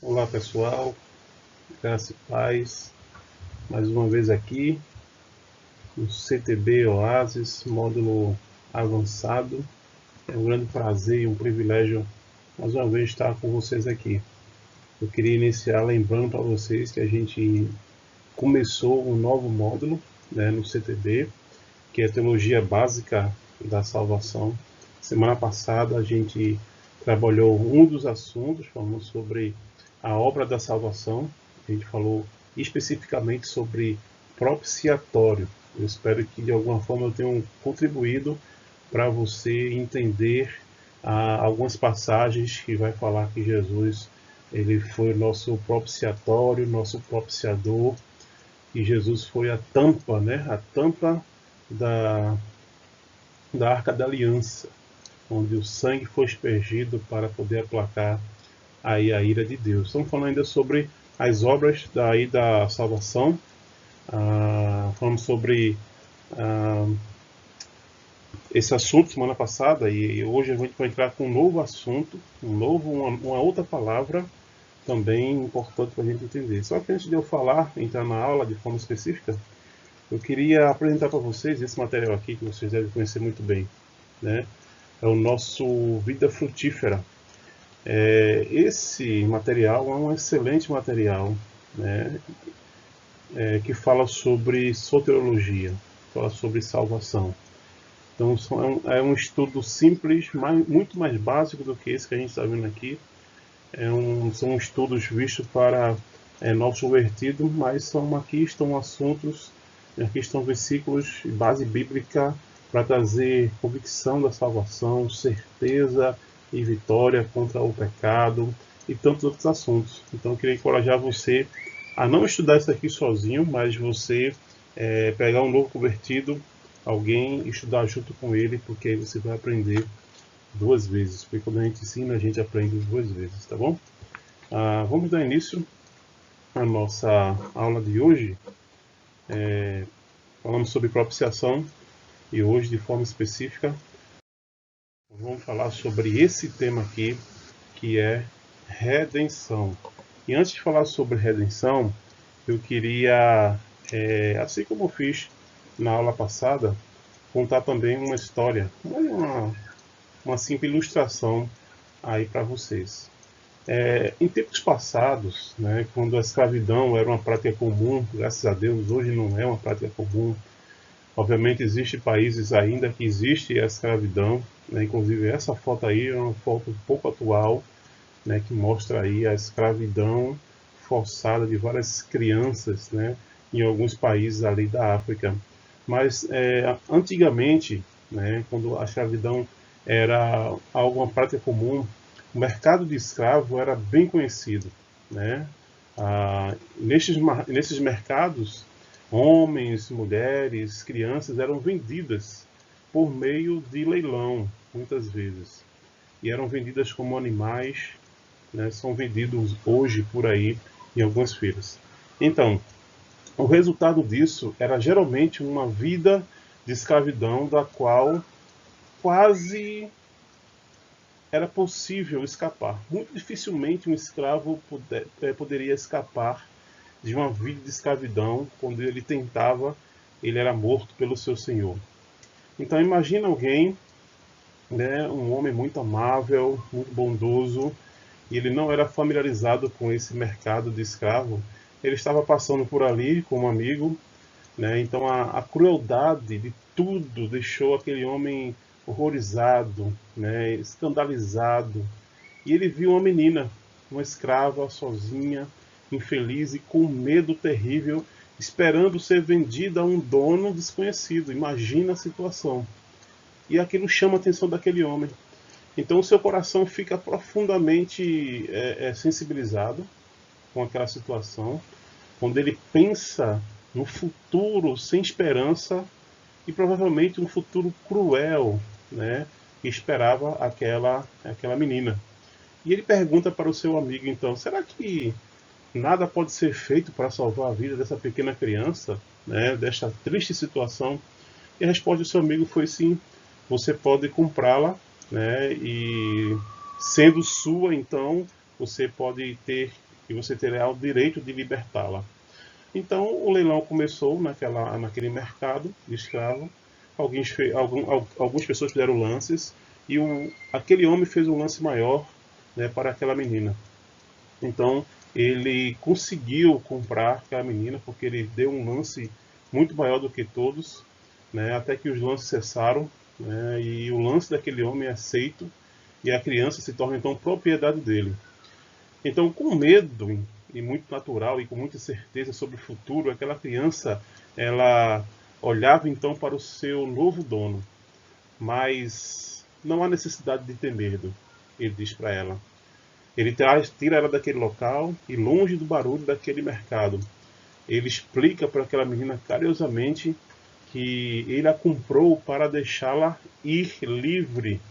Olá pessoal, graça e paz, mais uma vez aqui no CTB Oasis, módulo avançado. É um grande prazer e um privilégio mais uma vez estar com vocês aqui. Eu queria iniciar lembrando para vocês que a gente começou um novo módulo, no CTB, que é a Teologia Básica da Salvação. Semana passada a gente trabalhou um dos assuntos, falando sobre a obra da salvação. A gente falou especificamente sobre propiciatório. Eu espero que de alguma forma eu tenha contribuído para você entender algumas passagens que vai falar que Jesus ele foi o nosso propiciatório, nosso propiciador, e Jesus foi a tampa, a tampa da, da Arca da Aliança, onde o sangue foi aspergido para poder aplacar aí a ira de Deus. Estamos falando ainda sobre as obras da salvação. Falamos sobre esse assunto semana passada, e hoje a gente vai entrar com um novo assunto, uma outra palavra também importante para a gente entender. Só que antes de eu entrar na aula de forma específica, eu queria apresentar para vocês esse material aqui, que vocês devem conhecer muito bem, né? É o nosso Vida Frutífera. Esse material é um excelente material, né? Que fala sobre soteriologia, fala sobre salvação. Então é um estudo simples, muito mais básico do que esse que a gente está vendo aqui. São estudos vistos para nosso convertido, mas aqui estão assuntos, aqui estão versículos, base bíblica para trazer convicção da salvação, certeza e vitória contra o pecado e tantos outros assuntos. Então eu queria encorajar você a não estudar isso aqui sozinho, mas você pegar um novo convertido, alguém, e estudar junto com ele, porque aí você vai aprender duas vezes, porque quando a gente ensina, a gente aprende duas vezes, tá bom? Vamos dar início à nossa aula de hoje. Falamos sobre propiciação, e hoje, de forma específica, vamos falar sobre esse tema aqui, que é redenção. E antes de falar sobre redenção, eu queria, assim como eu fiz na aula passada, contar também uma história, uma simples ilustração aí para vocês. Em tempos passados, né, quando a escravidão era uma prática comum, graças a Deus hoje não é uma prática comum. Obviamente existem países ainda que existe a escravidão, né, inclusive essa foto aí é uma foto um pouco atual, né, que mostra aí a escravidão forçada de várias crianças, né, em alguns países ali da África. Mas antigamente, né, quando a escravidão era uma prática comum, o mercado de escravo era bem conhecido, né? Nesses mercados, homens, mulheres, crianças eram vendidas por meio de leilão, muitas vezes. E eram vendidas como animais, né? São vendidos hoje por aí em algumas feiras. Então, o resultado disso era geralmente uma vida de escravidão da qual quase era possível escapar. Muito dificilmente um escravo poderia escapar de uma vida de escravidão. Quando ele tentava, ele era morto pelo seu senhor. Então imagina alguém, né, um homem muito amável, muito bondoso, e ele não era familiarizado com esse mercado de escravo. Ele estava passando por ali com um amigo, né? Então a crueldade de tudo deixou aquele homem horrorizado, né? Escandalizado. E ele viu uma menina, uma escrava, sozinha, infeliz e com medo terrível, esperando ser vendida a um dono desconhecido. Imagina a situação. E aquilo chama a atenção daquele homem. Então o seu coração fica profundamente sensibilizado com aquela situação, quando ele pensa no futuro sem esperança e provavelmente um futuro cruel, né, que esperava aquela menina. E ele pergunta para o seu amigo, então, será que nada pode ser feito para salvar a vida dessa pequena criança, né, desta triste situação? E a resposta do seu amigo foi sim, você pode comprá-la, né, e sendo sua, então, você pode ter e você terá o direito de libertá-la. Então o leilão começou naquele mercado de escravo. Algumas pessoas fizeram lances e aquele homem fez um lance maior, né, para aquela menina. Então ele conseguiu comprar aquela menina porque ele deu um lance muito maior do que todos, né, até que os lances cessaram, né, e o lance daquele homem é aceito e a criança se torna então propriedade dele. Então, com medo e muito natural e com muita certeza sobre o futuro, aquela criança ela olhava então para o seu novo dono, mas não há necessidade de ter medo, ele diz para ela. Ele tira ela daquele local e longe do barulho daquele mercado. Ele explica para aquela menina carinhosamente que ele a comprou para deixá-la ir livre,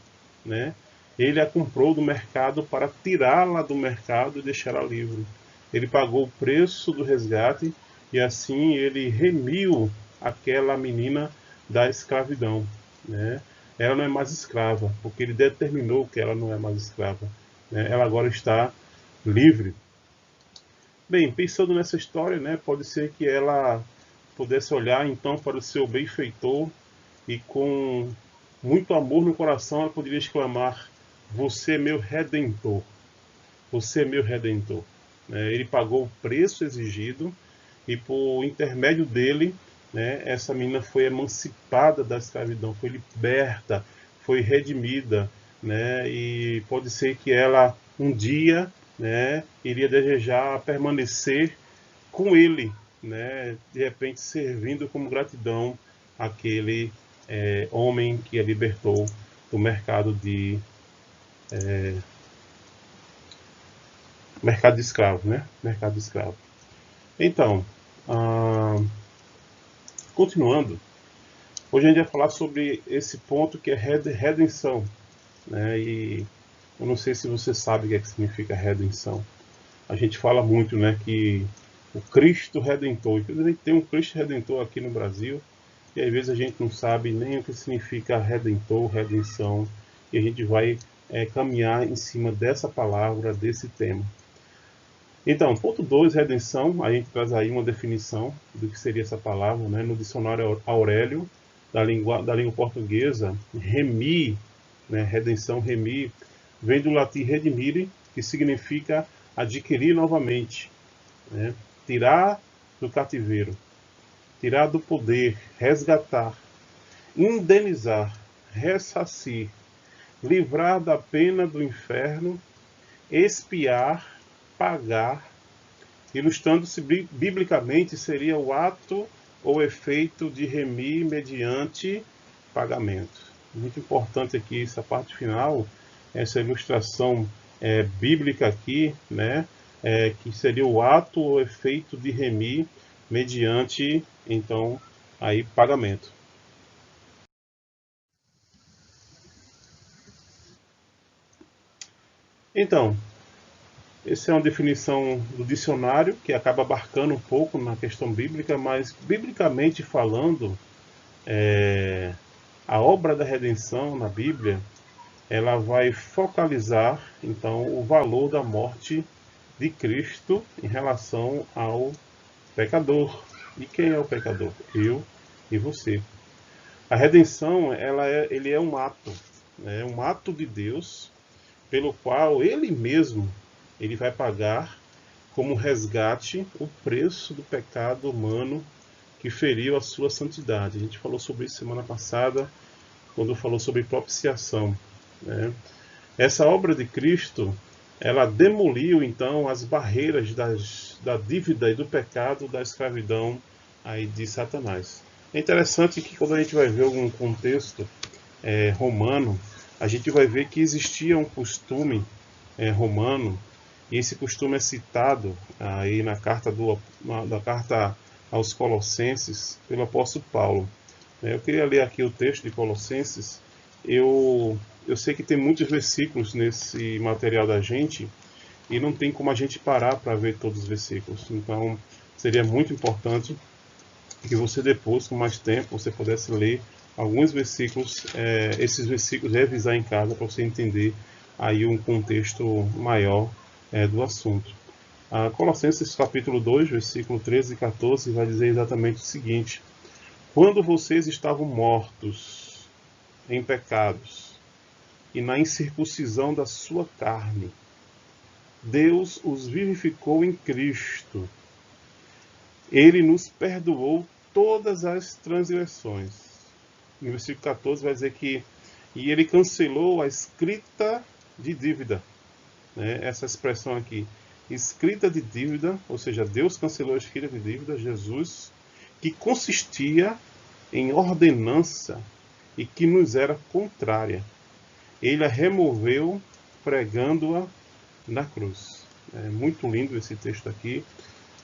né? Ele a comprou do mercado para tirá-la do mercado e deixá-la livre. Ele pagou o preço do resgate e assim ele remiu aquela menina da escravidão, né? Ela não é mais escrava, porque ele determinou que ela não é mais escrava, né? Ela agora está livre. Bem, pensando nessa história, né, pode ser que ela pudesse olhar então para o seu benfeitor e com muito amor no coração ela poderia exclamar: você é meu redentor, você é meu redentor. Ele pagou o preço exigido e por intermédio dele, né, essa menina foi emancipada da escravidão, foi liberta, foi redimida, né, e pode ser que ela um dia, né, iria desejar permanecer com ele, né, de repente servindo como gratidão àquele homem que a libertou do mercado de escravo, né? Mercado de escravo. Então, continuando, hoje a gente vai falar sobre esse ponto que é redenção, né? E eu não sei se você sabe o que significa redenção. A gente fala muito, né, que o Cristo Redentor, inclusive a gente tem um Cristo Redentor aqui no Brasil, e às vezes a gente não sabe nem o que significa redentor, redenção, e a gente vai caminhar em cima dessa palavra, desse tema. Então, ponto 2, redenção, a gente traz aí uma definição do que seria essa palavra, né? No dicionário Aurélio, da língua portuguesa, remir, né? Redenção, remir, vem do latim redimire, que significa adquirir novamente, né? Tirar do cativeiro, tirar do poder, resgatar, indenizar, ressarcir, livrar da pena do inferno, expiar, pagar, ilustrando-se biblicamente, seria o ato ou efeito de remir mediante pagamento. Muito importante aqui essa parte final, essa ilustração bíblica aqui, né, que seria o ato ou efeito de remir mediante, então, aí pagamento. Então, essa é uma definição do dicionário que acaba abarcando um pouco na questão bíblica, mas biblicamente falando, a obra da redenção na Bíblia, ela vai focalizar então o valor da morte de Cristo em relação ao pecador. E quem é o pecador? Eu e você. A redenção, ele é um ato, né? Um ato de Deus pelo qual Ele mesmo ele vai pagar como resgate o preço do pecado humano que feriu a sua santidade. A gente falou sobre isso semana passada, quando falou sobre propiciação, né? Essa obra de Cristo, ela demoliu então as barreiras da dívida e do pecado, da escravidão aí de Satanás. É interessante que quando a gente vai ver algum contexto romano, a gente vai ver que existia um costume romano, e esse costume é citado aí na carta aos Colossenses pelo apóstolo Paulo. Eu queria ler aqui o texto de Colossenses. Eu sei que tem muitos versículos nesse material da gente e não tem como a gente parar para ver todos os versículos. Então seria muito importante que você depois, com mais tempo, você pudesse ler alguns versículos, esses versículos, revisar em casa para você entender aí um contexto maior do assunto. Colossenses capítulo 2, versículo 13 e 14, vai dizer exatamente o seguinte: quando vocês estavam mortos em pecados e na incircuncisão da sua carne, Deus os vivificou em Cristo. Ele nos perdoou todas as transgressões. No versículo 14 vai dizer que e ele cancelou a escrita de dívida. Essa expressão aqui, escrita de dívida, ou seja, Deus cancelou a escrita de dívida, Jesus, que consistia em ordenança e que nos era contrária. Ele a removeu pregando-a na cruz. É muito lindo esse texto aqui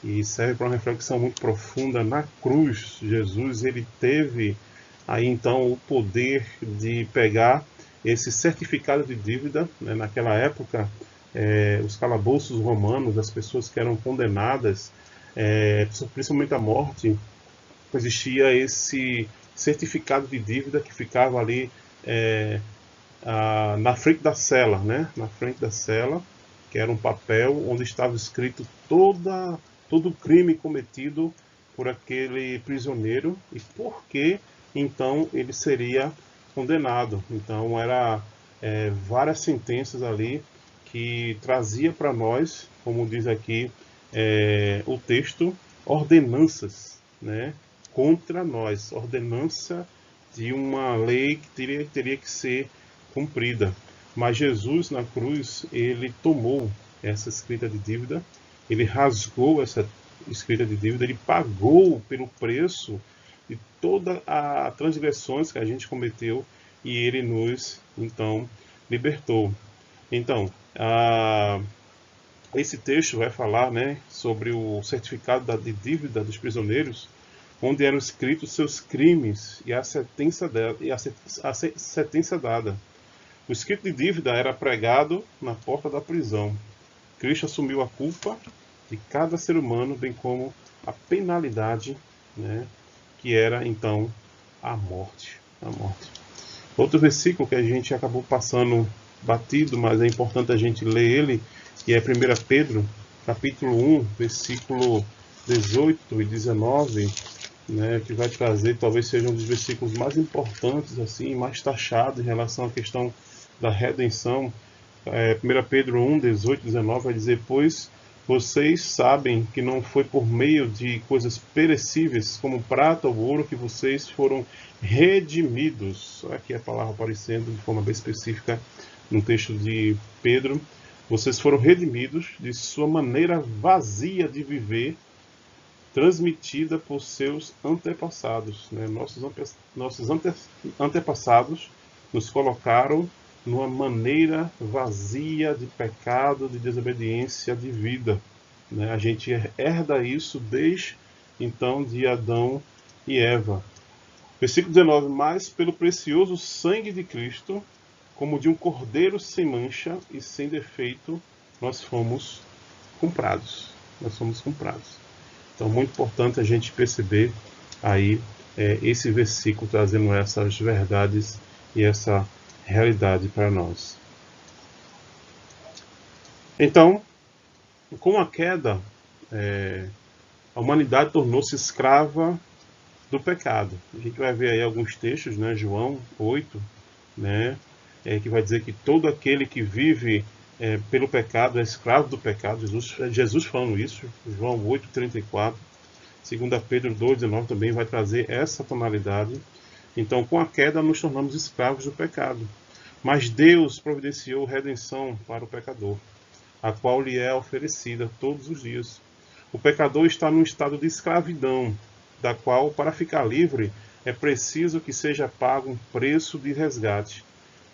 e serve para uma reflexão muito profunda. Na cruz, Jesus ele teve aí então o poder de pegar esse certificado de dívida. Naquela época, os calabouços romanos, as pessoas que eram condenadas, principalmente à morte, existia esse certificado de dívida que ficava ali na frente da cela, na frente da cela, que era um papel onde estava escrito todo o crime cometido por aquele prisioneiro e por que então ele seria condenado. Então era várias sentenças ali que trazia para nós, como diz aqui o texto, ordenanças, contra nós, ordenança de uma lei que teria que ser cumprida. Mas Jesus na cruz, ele tomou essa escrita de dívida, ele rasgou essa escrita de dívida, ele pagou pelo preço de todas as transgressões que a gente cometeu e ele nos, então, libertou. Então, esse texto vai falar sobre o certificado de dívida dos prisioneiros, onde eram escritos seus crimes e a sentença dada. O escrito de dívida era pregado na porta da prisão. Cristo assumiu a culpa de cada ser humano, bem como a penalidade, que era então a morte. Outro versículo que a gente acabou passando batido, mas é importante a gente ler ele, que é 1 Pedro, capítulo 1, versículo 18 e 19, que vai trazer, talvez seja um dos versículos mais importantes, assim, mais taxados em relação à questão da redenção. 1 Pedro 1, 18 e 19 vai dizer: pois vocês sabem que não foi por meio de coisas perecíveis, como prata ou ouro, que vocês foram redimidos. Aqui a palavra aparecendo de forma bem específica no texto de Pedro. Vocês foram redimidos de sua maneira vazia de viver, transmitida por seus antepassados. Nossos antepassados nos colocaram numa maneira vazia de pecado, de desobediência, de vida. A gente herda isso desde então de Adão e Eva. Versículo 19: mas pelo precioso sangue de Cristo, como de um cordeiro sem mancha e sem defeito, nós fomos comprados. Então, muito importante a gente perceber aí esse versículo trazendo essas verdades e essa realidade para nós. Então, com a queda, a humanidade tornou-se escrava do pecado. A gente vai ver aí alguns textos, João 8, que vai dizer que todo aquele que vive pelo pecado é escravo do pecado. Jesus falando isso, João 8, 34. 2 Pedro 2, 19 também vai trazer essa tonalidade. Então, com a queda, nos tornamos escravos do pecado. Mas Deus providenciou redenção para o pecador, a qual lhe é oferecida todos os dias. O pecador está num estado de escravidão, da qual, para ficar livre, é preciso que seja pago um preço de resgate.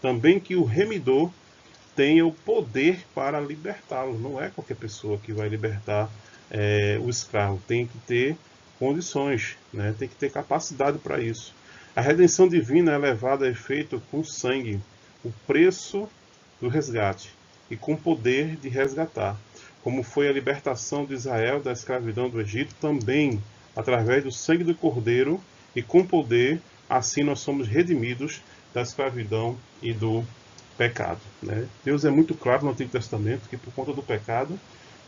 Também que o remidor tenha o poder para libertá-lo. Não é qualquer pessoa que vai libertar o escravo. Tem que ter condições, tem que ter capacidade para isso. A redenção divina é levada a efeito com sangue, o preço do resgate, e com poder de resgatar. Como foi a libertação de Israel da escravidão do Egito, também através do sangue do Cordeiro e com poder, assim nós somos redimidos da escravidão e do pecado. Deus é muito claro no Antigo Testamento que por conta do pecado,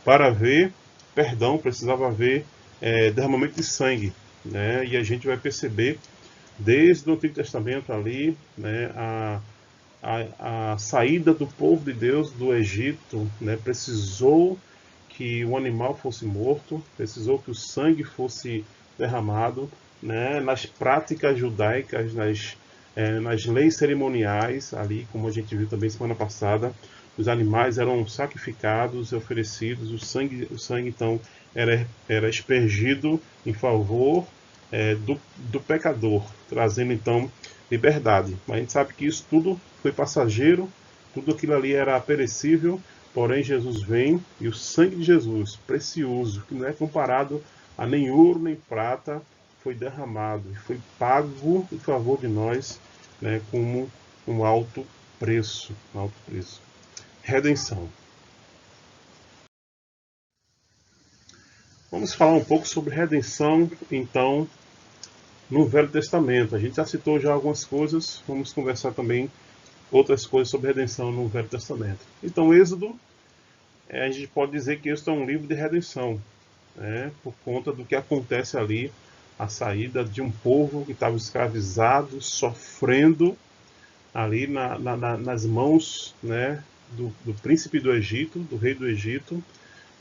para haver perdão, precisava haver derramamento de sangue, né? E a gente vai perceber desde o Antigo Testamento ali, né, a saída do povo de Deus do Egito, né, precisou que o animal fosse morto, precisou que o sangue fosse derramado, né, nas práticas judaicas, nas leis cerimoniais, ali, como a gente viu também semana passada, os animais eram sacrificados e oferecidos, o sangue então era aspergido em favor do pecador, trazendo então liberdade. Mas a gente sabe que isso tudo foi passageiro, tudo aquilo ali era perecível, porém Jesus vem e o sangue de Jesus, precioso, que não é comparado a nem ouro nem prata, foi derramado e foi pago em favor de nós, né, como um alto preço, Redenção. Vamos falar um pouco sobre redenção, então, no Velho Testamento. A gente já citou já algumas coisas, vamos conversar também outras coisas sobre redenção no Velho Testamento. Então, Êxodo, a gente pode dizer que Êxodo é um livro de redenção, né, por conta do que acontece ali, a saída de um povo que estava escravizado, sofrendo ali nas mãos, né, do príncipe do Egito, do rei do Egito,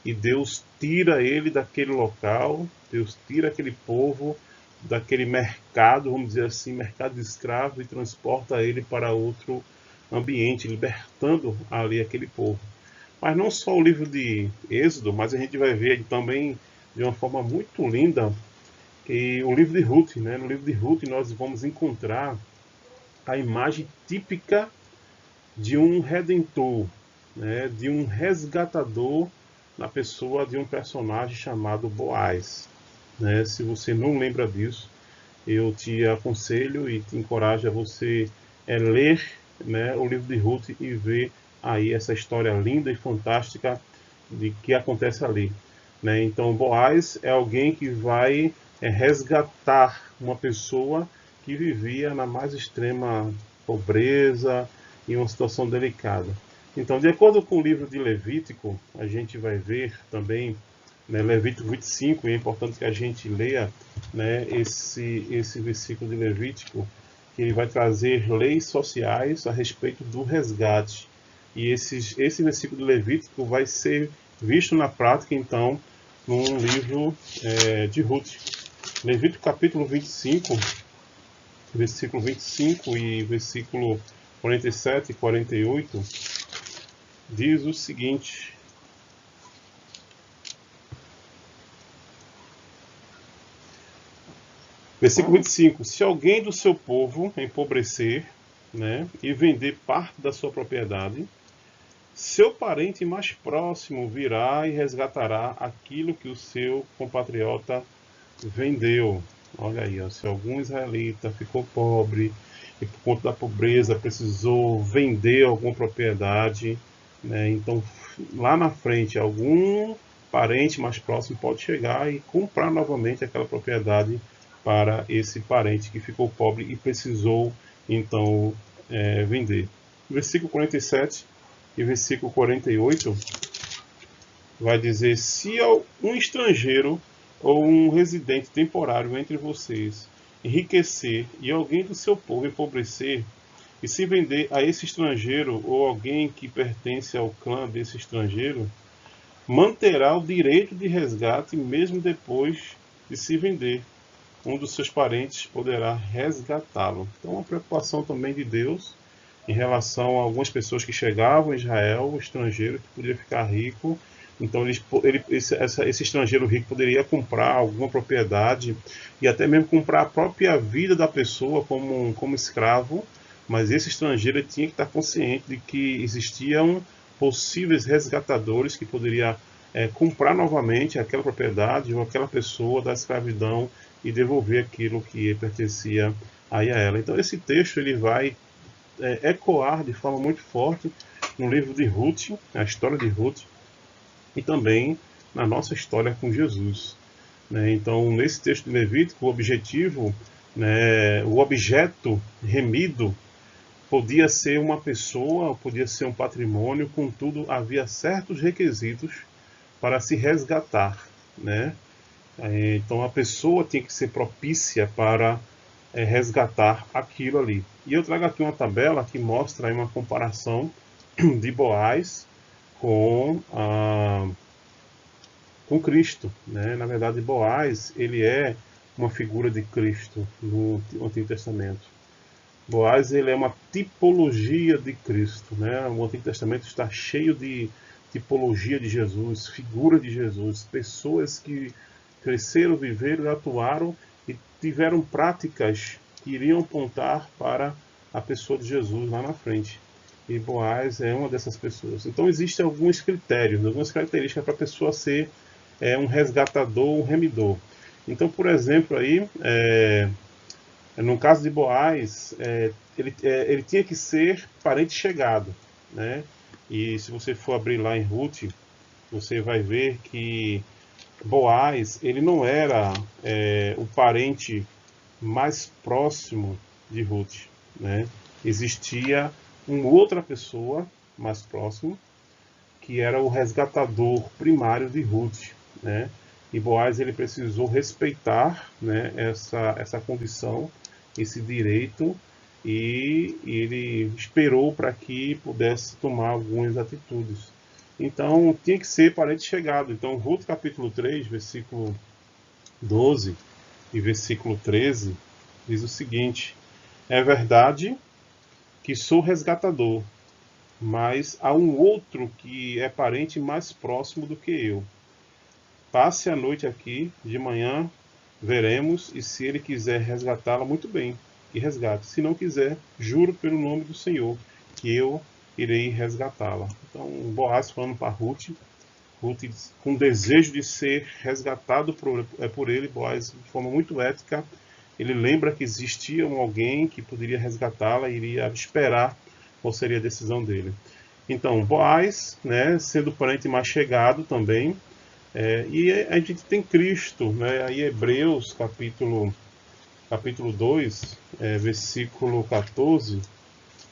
e Deus tira ele daquele local, Deus tira aquele povo daquele mercado, vamos dizer assim, mercado de escravo, e transporta ele para outro ambiente, libertando ali aquele povo. Mas não só o livro de Êxodo, mas a gente vai ver também de uma forma muito linda que o livro de Ruth, né? No livro de Ruth nós vamos encontrar a imagem típica de um redentor, né? De um resgatador na pessoa de um personagem chamado Boaz, né? Se você não lembra disso, eu te aconselho e te encorajo a você ler, né, o livro de Ruth e ver aí essa história linda e fantástica de que acontece ali, né? Então Boaz é alguém que vai resgatar uma pessoa que vivia na mais extrema pobreza e uma situação delicada. Então, de acordo com o livro de Levítico, a gente vai ver também, né, Levítico 25, e é importante que a gente leia, né, esse versículo de Levítico, que ele vai trazer leis sociais a respeito do resgate. E esse versículo de Levítico vai ser visto na prática, então, num livro de Ruth. Levítico capítulo 25, versículo 25 e versículo 47 e 48, diz o seguinte: versículo 25. Se alguém do seu povo empobrecer, né, e vender parte da sua propriedade, seu parente mais próximo virá e resgatará aquilo que o seu compatriota vendeu. Olha aí, ó, se algum israelita ficou pobre e por conta da pobreza precisou vender alguma propriedade, né, então lá na frente algum parente mais próximo pode chegar e comprar novamente aquela propriedade para esse parente que ficou pobre e precisou então vender. Versículo 47 e versículo 48 vai dizer: se um estrangeiro ou um residente temporário entre vocês enriquecer e alguém do seu povo empobrecer, e se vender a esse estrangeiro ou alguém que pertence ao clã desse estrangeiro, manterá o direito de resgate mesmo depois de se vender. Um dos seus parentes poderá resgatá-lo. Então, uma preocupação também de Deus em relação a algumas pessoas que chegavam em Israel, o estrangeiro que podia ficar rico. Então, esse estrangeiro rico poderia comprar alguma propriedade e até mesmo comprar a própria vida da pessoa como escravo, mas esse estrangeiro tinha que estar consciente de que existiam possíveis resgatadores que poderiam comprar novamente aquela propriedade ou aquela pessoa da escravidão e devolver aquilo que pertencia a ela. Então esse texto ele vai ecoar de forma muito forte no livro de Ruth, a história de Ruth, e também na nossa história com Jesus, né? Então nesse texto de Levítico, o objetivo, né, o objeto remido podia ser uma pessoa, podia ser um patrimônio, contudo havia certos requisitos para se resgatar, né? Então a pessoa tem que ser propícia para resgatar aquilo ali. E eu trago aqui uma tabela que mostra aí uma comparação de Boaz com com Cristo, né? Na verdade, Boaz ele é uma figura de Cristo no Antigo Testamento. Boaz ele é uma tipologia de Cristo, né? O Antigo Testamento está cheio de tipologia de Jesus, figura de Jesus, pessoas que cresceram, viveram e atuaram e tiveram práticas que iriam apontar para a pessoa de Jesus lá na frente. E Boaz é uma dessas pessoas. Então existem alguns critérios, algumas características para a pessoa ser um resgatador, um remidor. Então, por exemplo, aí, no caso de Boaz, ele tinha que ser parente chegado, né? E se você for abrir lá em Ruth, você vai ver que Boaz ele não era o parente mais próximo de Ruth, né? Existia uma outra pessoa mais próximo que era o resgatador primário de Ruth, né? E Boaz ele precisou respeitar, né, essa condição, esse direito, e ele esperou para que pudesse tomar algumas atitudes. Então tinha que ser parente chegado. Então Ruth capítulo 3, versículo 12 e versículo 13 diz o seguinte: é verdade que sou resgatador, mas há um outro que é parente mais próximo do que eu. Passe a noite aqui, de manhã veremos, e se ele quiser resgatá-la, muito bem, que resgate. Se não quiser, juro pelo nome do Senhor, que eu irei resgatá-la. Então, Boaz falando para Ruth, Ruth com desejo de ser resgatado por ele, Boaz, de forma muito ética, ele lembra que existia alguém que poderia resgatá-la e iria esperar qual seria a decisão dele. Então, Boaz, né, sendo parente mais chegado também, e a gente tem Cristo, né, aí Hebreus capítulo 2, versículo 14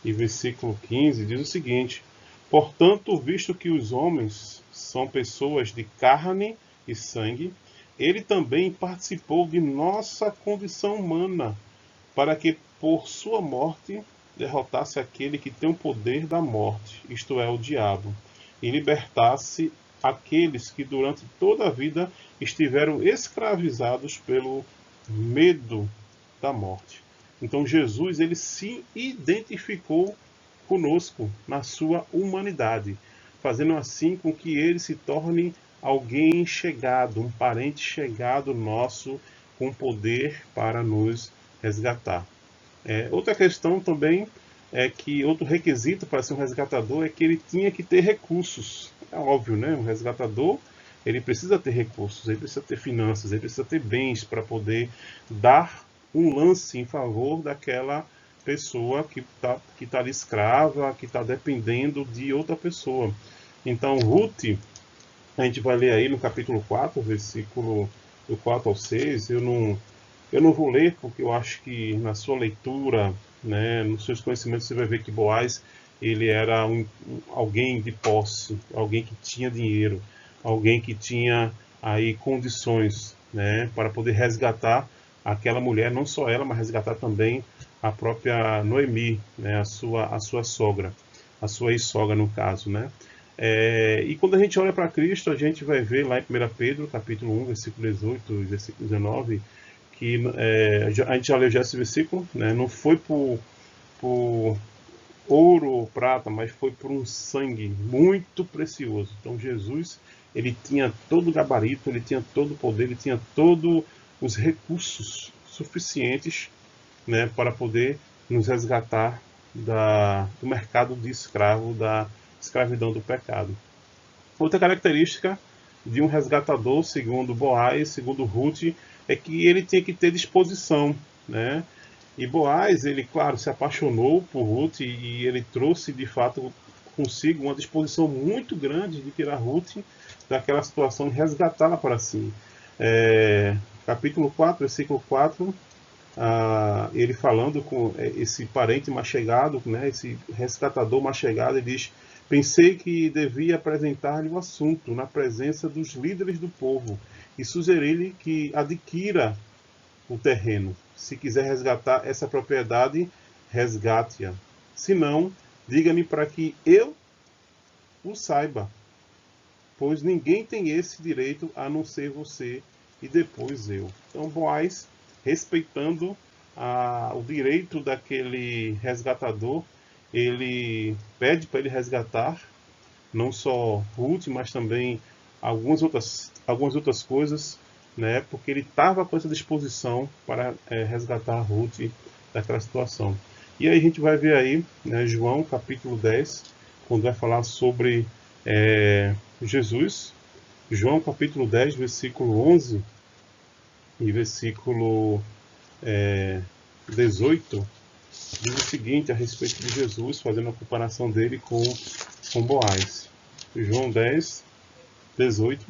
e versículo 15, diz o seguinte: portanto, visto que os homens são pessoas de carne e sangue, ele também participou de nossa condição humana, para que por sua morte derrotasse aquele que tem o poder da morte, isto é, o diabo, e libertasse aqueles que durante toda a vida estiveram escravizados pelo medo da morte. Então Jesus ele se identificou conosco na sua humanidade, fazendo assim com que ele se torne alguém chegado, um parente chegado nosso, com poder para nos resgatar. Outra questão também é que outro requisito para ser um resgatador é que ele tinha que ter recursos. É óbvio, né? Um resgatador ele precisa ter recursos, ele precisa ter finanças, ele precisa ter bens para poder dar um lance em favor daquela pessoa que tá ali escrava, que está dependendo de outra pessoa. Então, Ruth, a gente vai ler aí no capítulo 4, versículo do 4 ao 6. Eu não vou ler porque eu acho que na sua leitura, né, nos seus conhecimentos, você vai ver que Boaz ele era alguém de posse, alguém que tinha dinheiro, alguém que tinha aí condições, né, para poder resgatar aquela mulher, não só ela, mas resgatar também a própria Noemi, né, a sua sogra, a sua ex-sogra no caso, né. E quando a gente olha para Cristo, a gente vai ver lá em 1 Pedro, capítulo 1, versículo 18 e versículo 19, que a gente já leu já esse versículo, né? Não foi por ouro ou prata, mas foi por um sangue muito precioso. Então Jesus, ele tinha todo o gabarito, ele tinha todo o poder, ele tinha todos os recursos suficientes, né, para poder nos resgatar do mercado de escravo, da escravidão do pecado. Outra característica de um resgatador, segundo Boaz, segundo Ruth, é que ele tinha que ter disposição, né? E Boaz, ele, claro, se apaixonou por Ruth e ele trouxe, de fato, consigo uma disposição muito grande de tirar Ruth daquela situação e resgatá-la para si. Capítulo 4, versículo 4, ele falando com esse parente mais chegado, né, esse resgatador mais chegado, ele diz: Pensei que devia apresentar-lhe o assunto na presença dos líderes do povo e sugeri-lhe que adquira o terreno. Se quiser resgatar essa propriedade, resgate-a. Se não, diga-me para que eu o saiba, pois ninguém tem esse direito a não ser você e depois eu. Então Boaz, respeitando o direito daquele resgatador, ele pede para ele resgatar não só Ruth, mas também algumas outras coisas, né? Porque ele estava com essa disposição para resgatar Ruth daquela situação. E aí a gente vai ver aí, né, João capítulo 10, quando vai falar sobre Jesus. João capítulo 10, versículo 11 e versículo 18, diz o seguinte a respeito de Jesus, fazendo a comparação dele com Boaz. João 10, 18.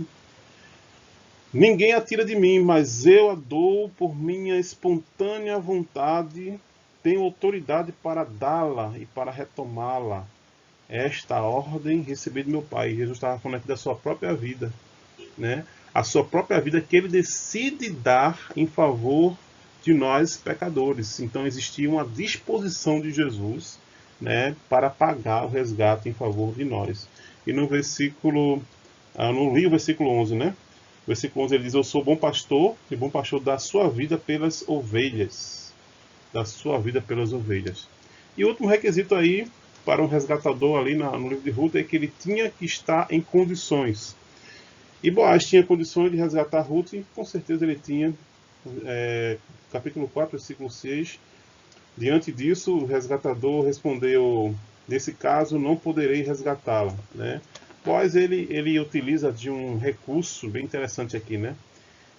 Ninguém a tira de mim, mas eu a dou por minha espontânea vontade. Tenho autoridade para dá-la e para retomá-la. Esta ordem recebi de meu Pai. Jesus estava falando aqui da sua própria vida, né? A sua própria vida que ele decide dar em favor de nós pecadores. Então existia uma disposição de Jesus, né, para pagar o resgate em favor de nós. E no versículo, não li o versículo 11, né? O versículo 11 ele diz: eu sou bom pastor, e bom pastor dá sua vida pelas ovelhas. Da sua vida pelas ovelhas. E o último requisito aí para um resgatador ali no livro de Ruth é que ele tinha que estar em condições. E Boaz tinha condições de resgatar Ruth, e com certeza ele tinha. Capítulo 4, versículo 6. Diante disso, o resgatador respondeu: nesse caso, não poderei resgatá-la, né? Boaz ele utiliza de um recurso bem interessante aqui, né?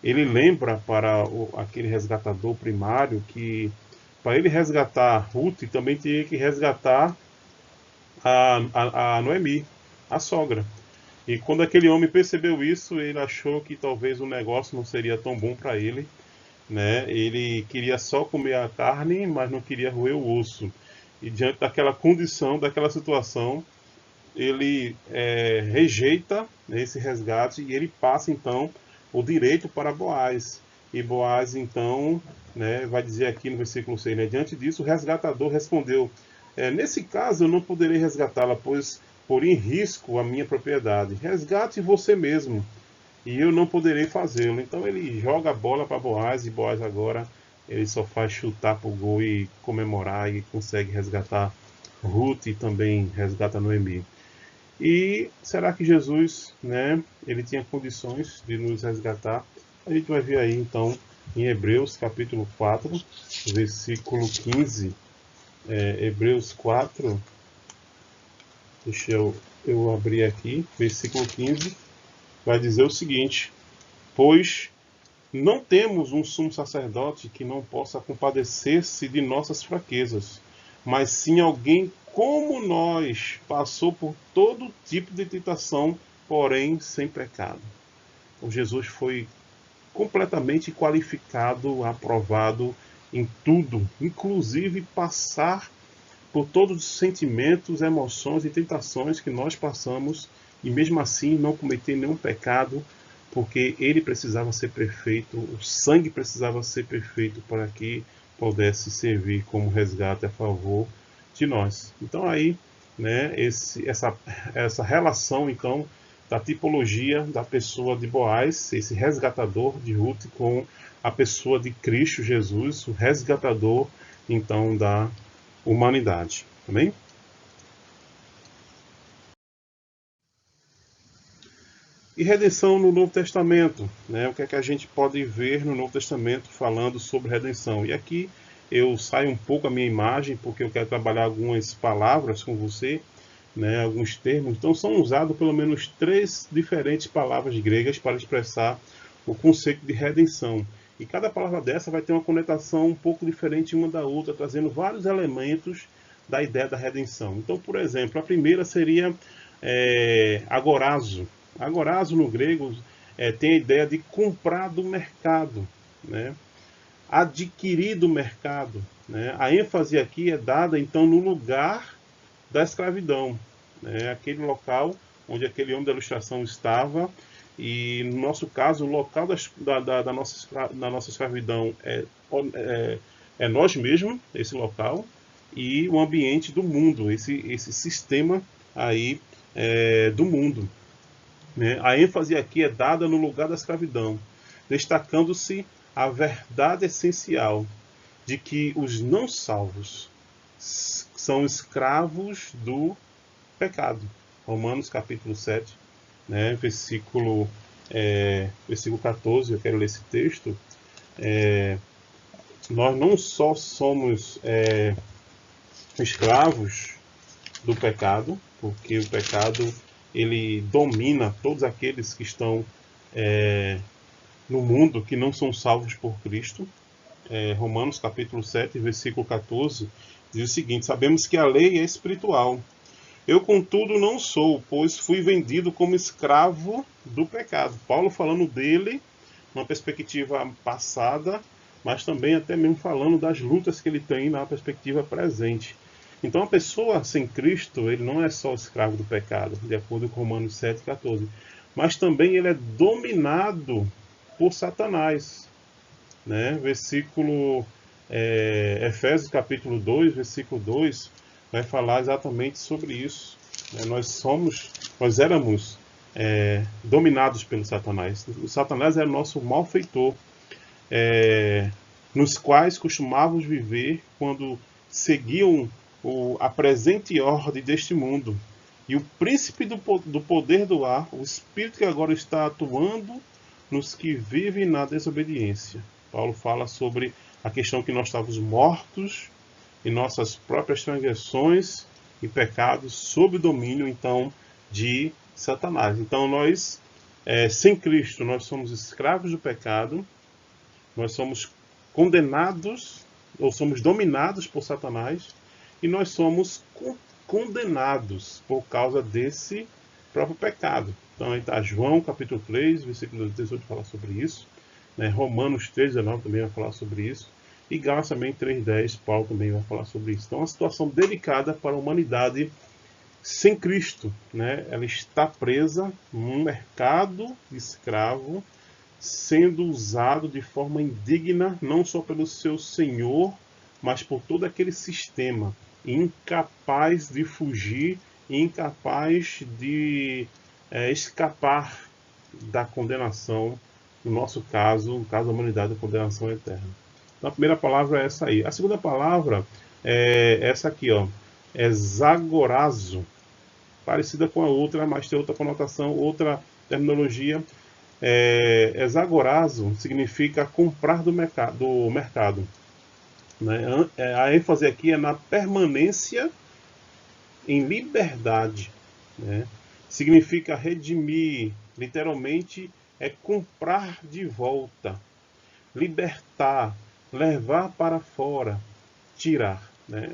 Ele lembra para aquele resgatador primário que para ele resgatar Ruth também tinha que resgatar a Noemi, a sogra. E quando aquele homem percebeu isso, ele achou que talvez o negócio não seria tão bom para ele, né? Ele queria só comer a carne, mas não queria roer o osso. E diante daquela condição, daquela situação, ele rejeita esse resgate e ele passa então o direito para Boaz. E Boaz então, né, vai dizer aqui no versículo 6, né, diante disso o resgatador respondeu: nesse caso eu não poderei resgatá-la, pois por em risco a minha propriedade. Resgate você mesmo, e eu não poderei fazê-lo. Então ele joga a bola para Boaz, e Boaz agora ele só faz chutar para o gol e comemorar, e consegue resgatar Ruth e também resgata Noemi. E será que Jesus, né, ele tinha condições de nos resgatar? A gente vai ver aí então em Hebreus capítulo 4, versículo 15. Hebreus 4, deixa eu abrir aqui, versículo 15, vai dizer o seguinte: pois não temos um sumo sacerdote que não possa compadecer-se de nossas fraquezas, mas sim alguém como nós, passou por todo tipo de tentação, porém sem pecado. Então Jesus foi completamente qualificado, aprovado em tudo, inclusive passar por todos os sentimentos, emoções e tentações que nós passamos, e mesmo assim não cometer nenhum pecado, porque ele precisava ser perfeito, o sangue precisava ser perfeito para que pudesse servir como resgate a favor de nós. Então aí, né, essa relação então da tipologia da pessoa de Boaz, esse resgatador de Ruth, com a pessoa de Cristo Jesus, o resgatador então da humanidade. Amém? E redenção no Novo Testamento, né? O que é que a gente pode ver no Novo Testamento falando sobre redenção? E aqui eu saio um pouco a minha imagem, porque eu quero trabalhar algumas palavras com você, né? Alguns termos. Então são usados pelo menos 3 diferentes palavras gregas para expressar o conceito de redenção. E cada palavra dessa vai ter uma conotação um pouco diferente uma da outra, trazendo vários elementos da ideia da redenção. Então, por exemplo, a primeira seria agorazo. Agorazo no grego tem a ideia de comprar do mercado, né? Adquirir do mercado, né? A ênfase aqui é dada então no lugar da escravidão. né? Aquele local onde aquele homem da ilustração estava. E no nosso caso, o local da nossa escravidão é nós mesmos, esse local, e o ambiente do mundo, esse sistema aí do mundo, né? A ênfase aqui é dada no lugar da escravidão, destacando-se a verdade essencial de que os não salvos são escravos do pecado. Romanos capítulo 7, né, versículo 14, eu quero ler esse texto. Nós não só somos escravos do pecado, porque o pecado ele domina todos aqueles que estão no mundo, que não são salvos por Cristo. Romanos capítulo 7, versículo 14, diz o seguinte: sabemos que a lei é espiritual. Eu, contudo, não sou, pois fui vendido como escravo do pecado. Paulo falando dele, numa perspectiva passada, mas também até mesmo falando das lutas que ele tem na perspectiva presente. Então, a pessoa sem Cristo, ele não é só escravo do pecado, de acordo com Romanos 7,14, mas também ele é dominado por Satanás, né? Versículo Efésios capítulo 2, versículo 2, vai falar exatamente sobre isso. Nós éramos dominados pelo Satanás. O Satanás era o nosso malfeitor, nos quais costumávamos viver quando seguiam a presente ordem deste mundo. E o príncipe do poder do ar, o espírito que agora está atuando nos que vivem na desobediência. Paulo fala sobre a questão que nós estávamos mortos em nossas próprias transgressões e pecados, sob o domínio, então, de Satanás. Então, nós, sem Cristo, nós somos escravos do pecado, nós somos condenados, ou somos dominados por Satanás, e nós somos condenados por causa desse próprio pecado. Então, aí está João, capítulo 3, versículo 18, fala sobre isso. Né? Romanos 3, 19 também vai falar sobre isso. E Gálatas também 3,10, Paulo também vai falar sobre isso. Então, é uma situação delicada para a humanidade sem Cristo, né? Ela está presa num mercado de escravo, sendo usado de forma indigna, não só pelo seu senhor, mas por todo aquele sistema, incapaz de fugir, incapaz de escapar da condenação, no nosso caso, no caso da humanidade, a condenação eterna. Então, a primeira palavra é essa aí. A segunda palavra é essa aqui, ó. É zagorazo. Parecida com a outra, mas tem outra conotação, outra terminologia. Zagorazo significa comprar do mercado. Né? A ênfase aqui é na permanência em liberdade. Né? Significa redimir, literalmente é comprar de volta, libertar, levar para fora, tirar. Né?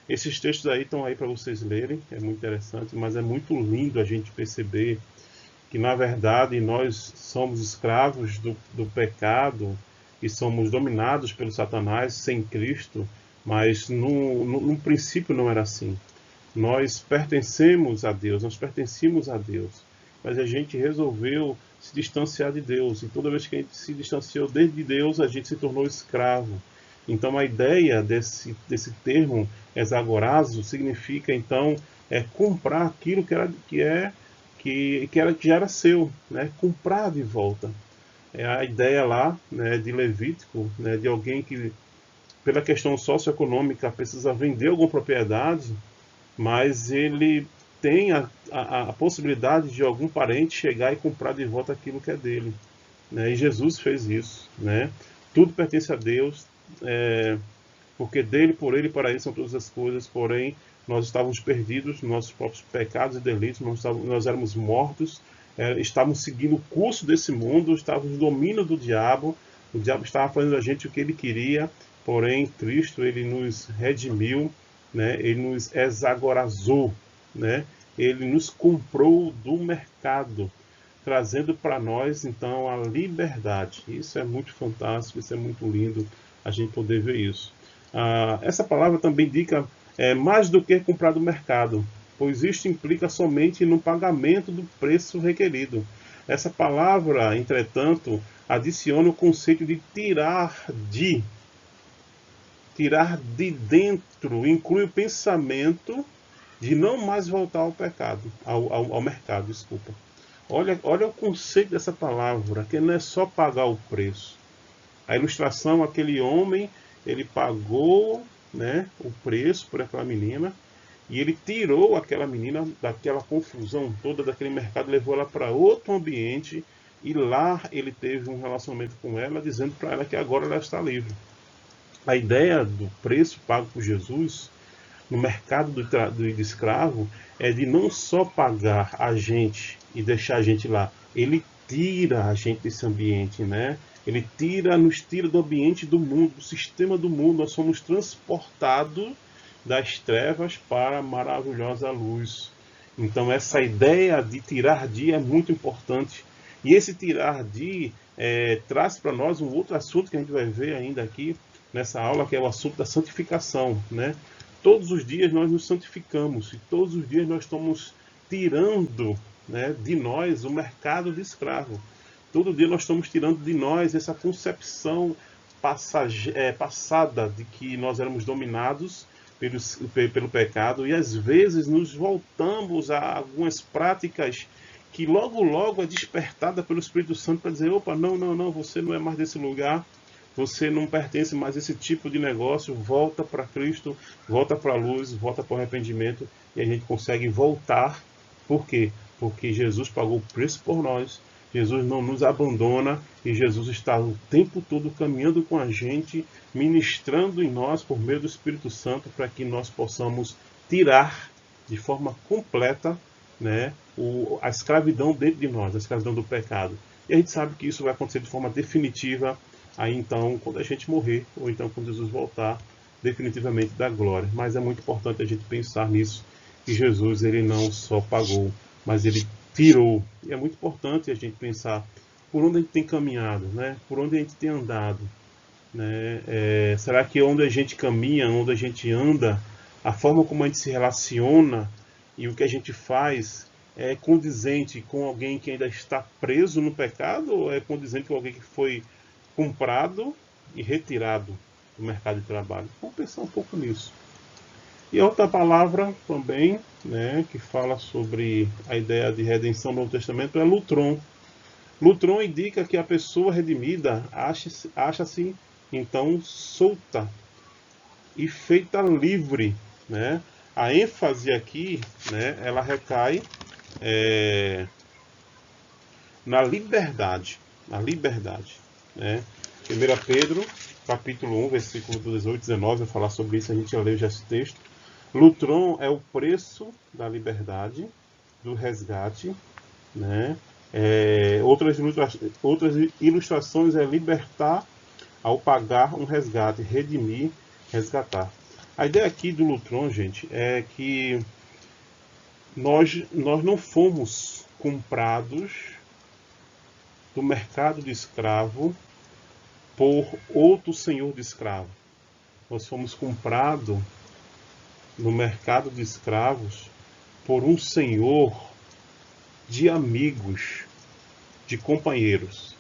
Esses textos aí estão aí para vocês lerem, é muito interessante, mas é muito lindo a gente perceber que, na verdade, nós somos escravos do pecado e somos dominados pelo Satanás sem Cristo, mas no princípio não era assim. Nós pertencemos a Deus, nós pertencíamos a Deus, mas a gente resolveu se distanciar de Deus, e toda vez que a gente se distanciou de Deus, a gente se tornou escravo. Então, a ideia desse termo exagorazo significa, então, comprar aquilo que já era seu, né? Comprar de volta. É a ideia lá, né, de Levítico, né, de alguém que, pela questão socioeconômica, precisa vender alguma propriedade, mas ele tem a possibilidade de algum parente chegar e comprar de volta aquilo que é dele. Né? E Jesus fez isso. Né? Tudo pertence a Deus, porque dele, por ele e para ele são todas as coisas, porém nós estávamos perdidos nos nossos próprios pecados e delitos, nós éramos mortos, estávamos seguindo o curso desse mundo, estávamos no domínio do diabo, o diabo estava fazendo a gente o que ele queria, porém Cristo ele nos redimiu, né? Ele nos exagorazou, né? Ele nos comprou do mercado, trazendo para nós então a liberdade. Isso é muito fantástico, isso é muito lindo a gente poder ver isso. Essa palavra também indica mais do que comprar do mercado. pois isto implica somente no pagamento do preço requerido. Essa palavra, entretanto, adiciona o conceito de tirar de dentro, inclui o pensamento de não mais voltar ao pecado, ao mercado, desculpa. Olha o conceito dessa palavra, que não é só pagar o preço. A ilustração, aquele homem, ele pagou, né, o preço por aquela menina, e ele tirou aquela menina daquela confusão toda, daquele mercado, levou ela para outro ambiente, e lá ele teve um relacionamento com ela, dizendo para ela que agora ela está livre. A ideia do preço pago por Jesus no mercado do escravo é de não só pagar a gente e deixar a gente lá, ele tira a gente desse ambiente, né? Ele nos tira do ambiente do mundo, do sistema do mundo. Nós somos transportados das trevas para a maravilhosa luz. Então essa ideia de tirar de é muito importante. E esse tirar de traz para nós um outro assunto que a gente vai ver ainda aqui nessa aula, que é o assunto da santificação, né? Todos os dias nós nos santificamos e todos os dias nós estamos tirando, né, de nós o mercado de escravo. Todo dia nós estamos tirando de nós essa concepção passada de que nós éramos dominados pelo pecado, e às vezes nos voltamos a algumas práticas que logo é despertada pelo Espírito Santo para dizer: opa, não, você não é mais desse lugar, você não pertence mais a esse tipo de negócio, volta para Cristo, volta para a luz, volta para o arrependimento, e a gente consegue voltar. Por quê? Porque Jesus pagou o preço por nós, Jesus não nos abandona, e Jesus está o tempo todo caminhando com a gente, ministrando em nós por meio do Espírito Santo, para que nós possamos tirar de forma completa, né, a escravidão dentro de nós, a escravidão do pecado. E a gente sabe que isso vai acontecer de forma definitiva aí então quando a gente morrer, ou então quando Jesus voltar definitivamente da glória. Mas é muito importante a gente pensar nisso, que Jesus ele não só pagou, mas ele tirou. E é muito importante a gente pensar por onde a gente tem caminhado, né? Por onde a gente tem andado, né? Será que onde a gente caminha, onde a gente anda, a forma como a gente se relaciona e o que a gente faz é condizente com alguém que ainda está preso no pecado, ou é condizente com alguém que foi comprado e retirado do mercado de trabalho? Vamos pensar um pouco nisso. E outra palavra também, né, que fala sobre a ideia de redenção no Novo Testamento é lutron. Lutron indica que a pessoa redimida acha-se então solta e feita livre, né? A ênfase aqui, né, ela recai na liberdade, né? 1 Pedro, capítulo 1, versículo 18 e 19, vai falar sobre isso, a gente já leu já esse texto. Lutron é o preço da liberdade, do resgate, né? Outras ilustrações é libertar ao pagar um resgate, redimir, resgatar. A ideia aqui do lutron, gente, é que nós não fomos comprados do mercado de escravo por outro senhor de escravo. Nós fomos comprados no mercado de escravos por um senhor de amigos, de companheiros.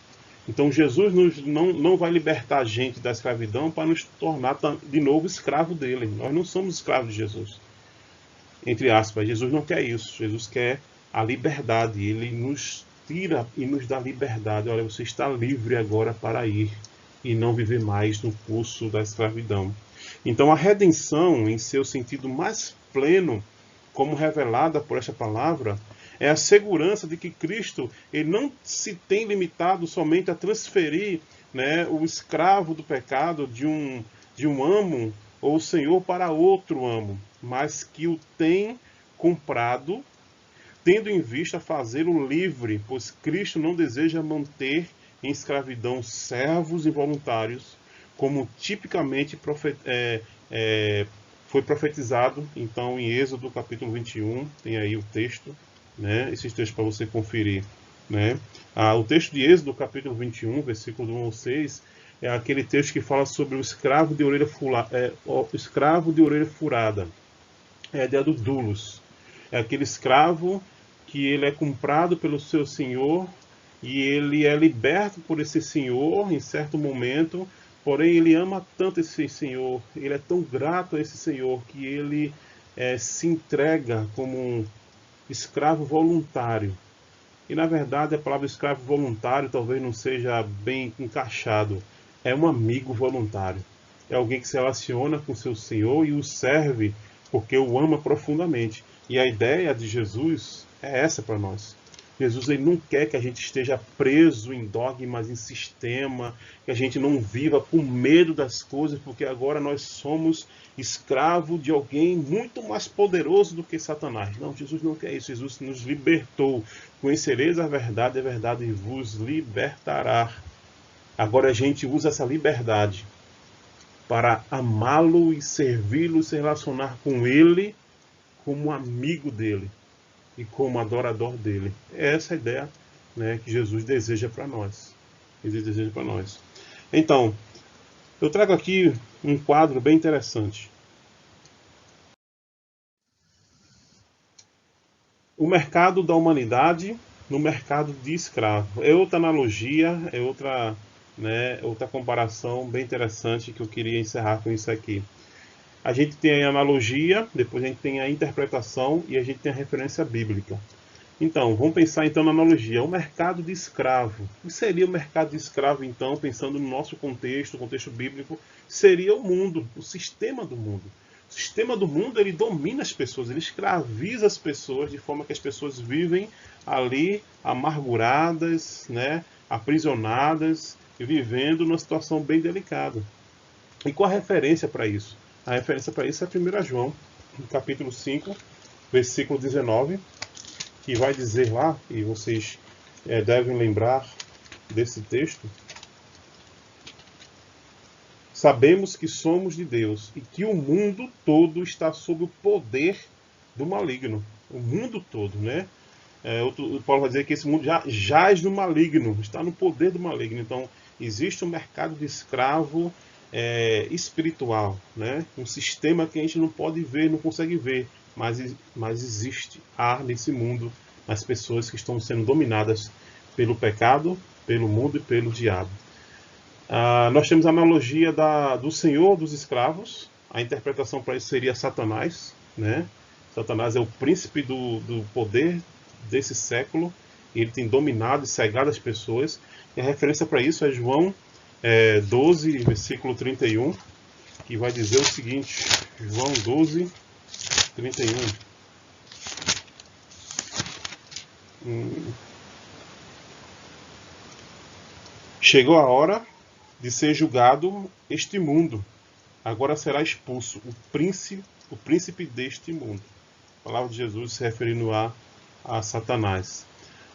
Então Jesus não vai libertar a gente da escravidão para nos tornar de novo escravo dele. Nós não somos escravos de Jesus. Entre aspas, Jesus não quer isso. Jesus quer a liberdade. Ele nos tira e nos dá liberdade. Olha, você está livre agora para ir e não viver mais no curso da escravidão. Então a redenção, em seu sentido mais pleno, como revelada por esta palavra, é a segurança de que Cristo ele não se tem limitado somente a transferir, né, o escravo do pecado de um amo ou senhor para outro amo, mas que o tem comprado, tendo em vista fazê-lo livre, pois Cristo não deseja manter em escravidão servos involuntários, como tipicamente foi profetizado então em Êxodo capítulo 21, tem aí o texto, né, esses textos para você conferir, né? O texto de Êxodo capítulo 21, versículo 1 ao 6, é aquele texto que fala sobre o escravo de orelha furada, é a ideia do doulos. É aquele escravo que ele é comprado pelo seu senhor e ele é liberto por esse senhor em certo momento, porém ele ama tanto esse senhor, ele é tão grato a esse senhor que ele se entrega como um escravo voluntário. E na verdade a palavra escravo voluntário talvez não seja bem encaixado. É um amigo voluntário. É alguém que se relaciona com seu Senhor e o serve porque o ama profundamente. E a ideia de Jesus é essa para nós. Jesus ele não quer que a gente esteja preso em dogmas, em sistema, que a gente não viva com medo das coisas, porque agora nós somos escravo de alguém muito mais poderoso do que Satanás. Não, Jesus não quer isso. Jesus nos libertou. Conhecereis a verdade vos libertará. Agora a gente usa essa liberdade para amá-lo e servi-lo, se relacionar com ele como amigo dele e como adorador dele. É essa a ideia, né, que Jesus deseja para nós. Jesus deseja para nós. Então, eu trago aqui um quadro bem interessante. O mercado da humanidade no mercado de escravo. É outra analogia, é outra, né, outra comparação bem interessante que eu queria encerrar com isso aqui. A gente tem a analogia, depois a gente tem a interpretação e a gente tem a referência bíblica. Então, vamos pensar então na analogia. O mercado de escravo. O que seria o mercado de escravo, então, pensando no nosso contexto, o contexto bíblico? Seria o mundo, o sistema do mundo. O sistema do mundo, ele domina as pessoas, ele escraviza as pessoas de forma que as pessoas vivem ali amarguradas, né, aprisionadas e vivendo numa situação bem delicada. E qual a referência para isso? A referência para isso é 1 João, no capítulo 5, versículo 19, que vai dizer lá, e vocês devem lembrar desse texto: sabemos que somos de Deus e que o mundo todo está sob o poder do maligno. O mundo todo, né? O Paulo vai dizer que esse mundo já jaz no maligno, está no poder do maligno. Então, existe um mercado de escravo espiritual, né? Um sistema que a gente não pode ver, não consegue ver, mas existe. Há nesse mundo as pessoas que estão sendo dominadas pelo pecado, pelo mundo e pelo diabo. Nós temos a analogia do senhor dos escravos. A interpretação para isso seria Satanás, né? Satanás é o príncipe do poder desse século. Ele tem dominado e cegado as pessoas. E a referência para isso é João 12, versículo 31, que vai dizer o seguinte: João 12, 31. Chegou a hora de ser julgado este mundo. Agora será expulso o príncipe deste mundo. A palavra de Jesus se referindo a Satanás.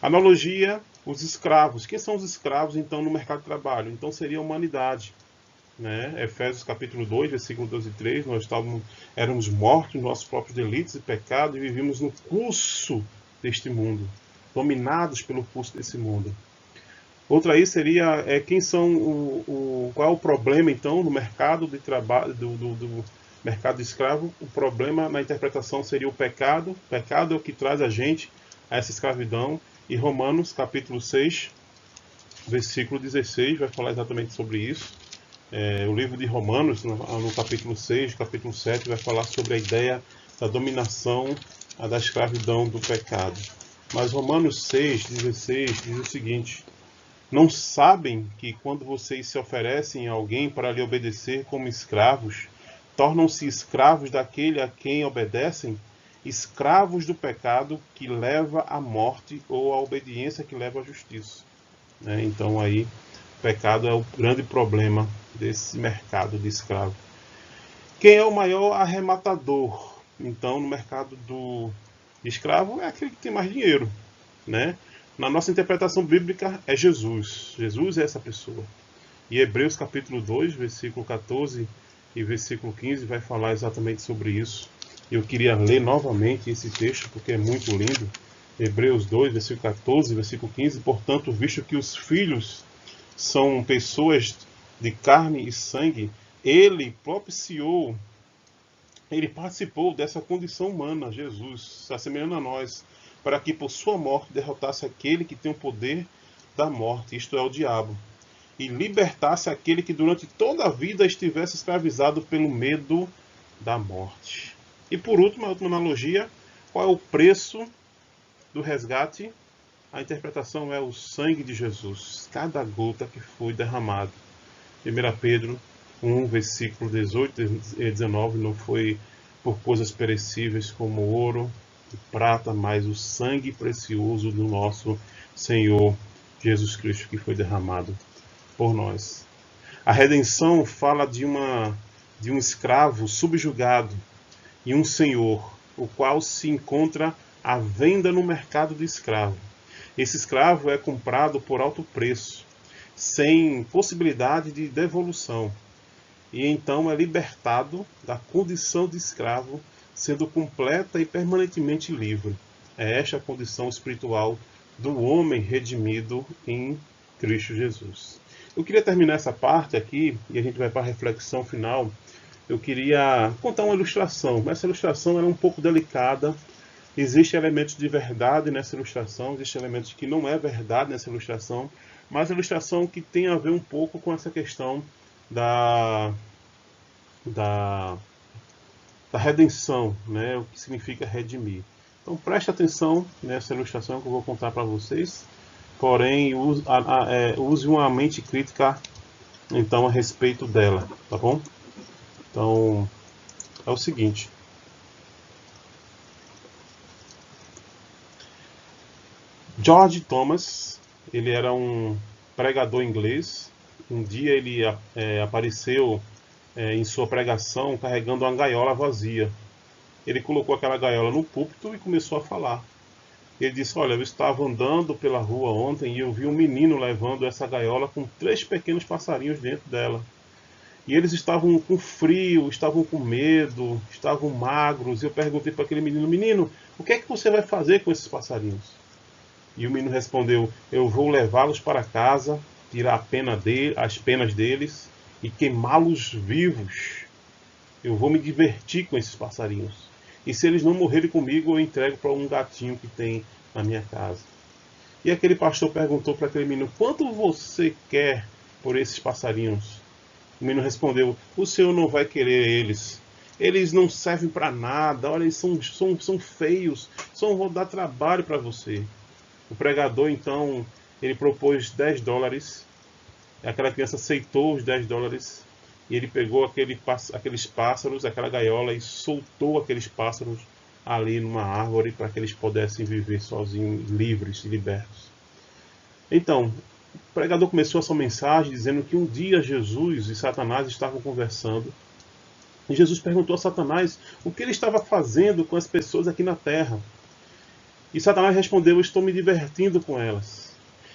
Analogia, os escravos. Quem são os escravos, então, no mercado de trabalho? Então, seria a humanidade. Né? Efésios capítulo 2, versículo 12 e 3, nós éramos mortos nos nossos próprios delitos e pecados e vivíamos no curso deste mundo, dominados pelo curso desse mundo. Outra aí seria quem são qual é o problema então no mercado de trabalho do mercado de escravo. O problema na interpretação seria o pecado. O pecado é o que traz a gente a essa escravidão. E Romanos capítulo 6, versículo 16 vai falar exatamente sobre isso. O livro de Romanos, no capítulo 6, capítulo 7, vai falar sobre a ideia da dominação, da escravidão do pecado. Mas Romanos 6, 16 diz o seguinte: não sabem que quando vocês se oferecem a alguém para lhe obedecer como escravos, tornam-se escravos daquele a quem obedecem, escravos do pecado que leva à morte ou à obediência que leva à justiça. Então aí o pecado é o grande problema desse mercado de escravo. Quem é o maior arrematador? Então, no mercado de escravo é aquele que tem mais dinheiro, né? Na nossa interpretação bíblica é Jesus. Jesus é essa pessoa. E Hebreus capítulo 2, versículo 14 e versículo 15 vai falar exatamente sobre isso. Eu queria ler novamente esse texto porque é muito lindo. Hebreus 2, versículo 14 e versículo 15. Portanto, visto que os filhos são pessoas de carne e sangue, ele propiciou ele participou dessa condição humana, Jesus, se assemelhando a nós, para que por sua morte derrotasse aquele que tem o poder da morte, isto é, o diabo, e libertasse aquele que durante toda a vida estivesse escravizado pelo medo da morte. E por último, a última analogia, qual é o preço do resgate? A interpretação é o sangue de Jesus, cada gota que foi derramado. 1 Pedro 1, versículo 18 e 19, não foi por coisas perecíveis como ouro e prata, mas o sangue precioso do nosso Senhor Jesus Cristo que foi derramado por nós. A redenção fala de um escravo subjugado e um senhor, o qual se encontra à venda no mercado de escravo. Esse escravo é comprado por alto preço, sem possibilidade de devolução, e então é libertado da condição de escravo, sendo completa e permanentemente livre. É esta a condição espiritual do homem redimido em Cristo Jesus. Eu queria terminar essa parte aqui, e a gente vai para a reflexão final. Eu queria contar uma ilustração, mas essa ilustração era um pouco delicada. Existem elementos de verdade nessa ilustração, existem elementos que não é verdade nessa ilustração, mas a ilustração que tem a ver um pouco com essa questão da redenção, né? O que significa redimir. Então preste atenção nessa ilustração que eu vou contar para vocês, porém use uma mente crítica então a respeito dela, tá bom? Então é o seguinte. George Thomas, ele era um pregador inglês. Um dia ele apareceu em sua pregação carregando uma gaiola vazia. Ele colocou aquela gaiola no púlpito e começou a falar. Ele disse: olha, eu estava andando pela rua ontem e eu vi um menino levando essa gaiola com 3 pequenos passarinhos dentro dela. E eles estavam com frio, estavam com medo, estavam magros. E eu perguntei para aquele menino: menino, o que é que você vai fazer com esses passarinhos? E o menino respondeu: eu vou levá-los para casa, tirar as penas deles e queimá-los vivos. Eu vou me divertir com esses passarinhos. E se eles não morrerem comigo, eu entrego para um gatinho que tem na minha casa. E aquele pastor perguntou para aquele menino: quanto você quer por esses passarinhos? O menino respondeu: o senhor não vai querer eles. Eles não servem para nada. Olha, eles são feios. Só vão dar trabalho para você. O pregador, então, ele propôs $10. Aquela criança aceitou os $10 e ele pegou aqueles pássaros, aquela gaiola, e soltou aqueles pássaros ali numa árvore para que eles pudessem viver sozinhos, livres e libertos. Então, o pregador começou a sua mensagem dizendo que um dia Jesus e Satanás estavam conversando. E Jesus perguntou a Satanás o que ele estava fazendo com as pessoas aqui na terra. E Satanás respondeu: eu estou me divertindo com elas.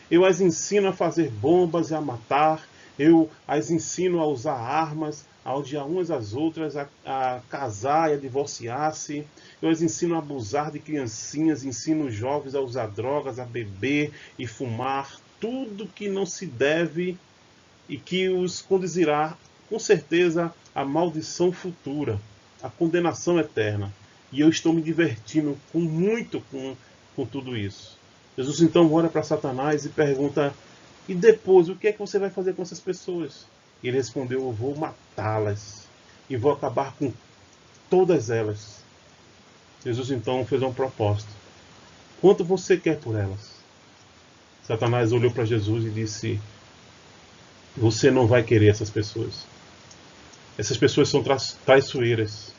Eu as ensino a fazer bombas e a matar. Eu as ensino a usar armas, a odiar umas às outras, a casar e a divorciar-se. Eu as ensino a abusar de criancinhas, ensino os jovens a usar drogas, a beber e fumar. Tudo que não se deve e que os conduzirá, com certeza, à maldição futura, à condenação eterna. E eu estou me divertindo muito com tudo isso. Jesus então olha para Satanás e pergunta: e depois, o que é que você vai fazer com essas pessoas? E ele respondeu: eu vou matá-las e vou acabar com todas elas. Jesus então fez uma proposta: quanto você quer por elas? Satanás olhou para Jesus e disse: você não vai querer essas pessoas. Essas pessoas são traiçoeiras.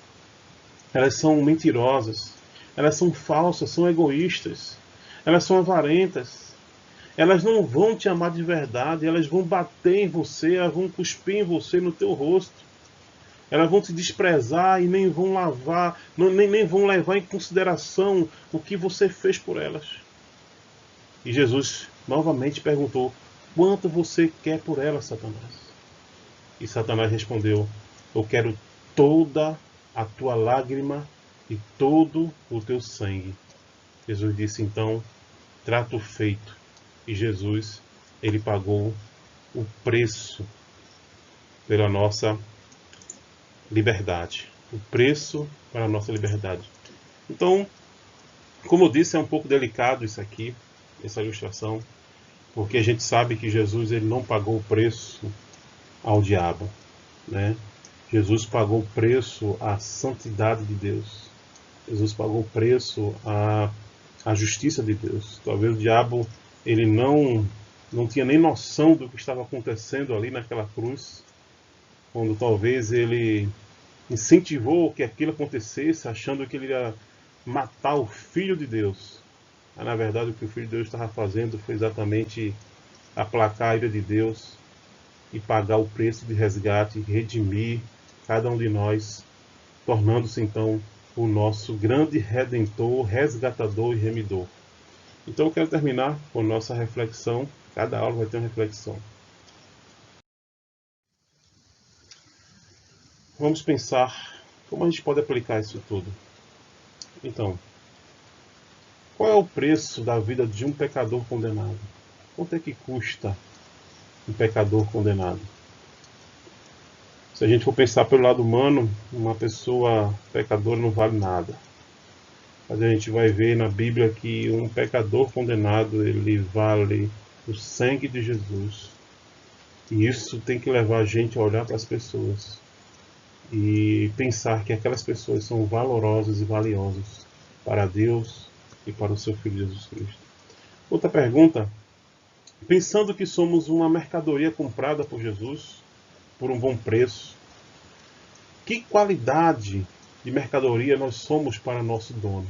Elas são mentirosas. Elas são falsas, são egoístas. Elas são avarentas. Elas não vão te amar de verdade. Elas vão bater em você, elas vão cuspir em você, no teu rosto. Elas vão te desprezar e nem vão nem vão levar em consideração o que você fez por elas. E Jesus novamente perguntou: quanto você quer por elas, Satanás? E Satanás respondeu: eu quero toda a tua lágrima e todo o teu sangue. Jesus disse então: trato feito. E Jesus, ele pagou o preço pela nossa liberdade. o preço para a nossa liberdade. Então, como eu disse, é um pouco delicado isso aqui, essa ilustração, porque a gente sabe que Jesus ele não pagou o preço ao diabo, né? Jesus pagou o preço à santidade de Deus. Jesus pagou o preço à justiça de Deus. Talvez o diabo ele não tinha nem noção do que estava acontecendo ali naquela cruz, quando talvez ele incentivou que aquilo acontecesse, achando que ele ia matar o Filho de Deus. Mas, na verdade, o que o Filho de Deus estava fazendo foi exatamente aplacar a ira de Deus e pagar o preço de resgate, redimir cada um de nós, tornando-se então o nosso grande redentor, resgatador e remidor. Então eu quero terminar com nossa reflexão. Cada aula vai ter uma reflexão. Vamos pensar como a gente pode aplicar isso tudo. Então, qual é o preço da vida de um pecador condenado? Quanto é que custa um pecador condenado? Se a gente for pensar pelo lado humano, uma pessoa pecadora não vale nada. Mas a gente vai ver na Bíblia que um pecador condenado, ele vale o sangue de Jesus. E isso tem que levar a gente a olhar para as pessoas e pensar que aquelas pessoas são valorosas e valiosas para Deus e para o seu Filho Jesus Cristo. Outra pergunta: pensando que somos uma mercadoria comprada por Jesus por um bom preço, que qualidade de mercadoria nós somos para nosso dono?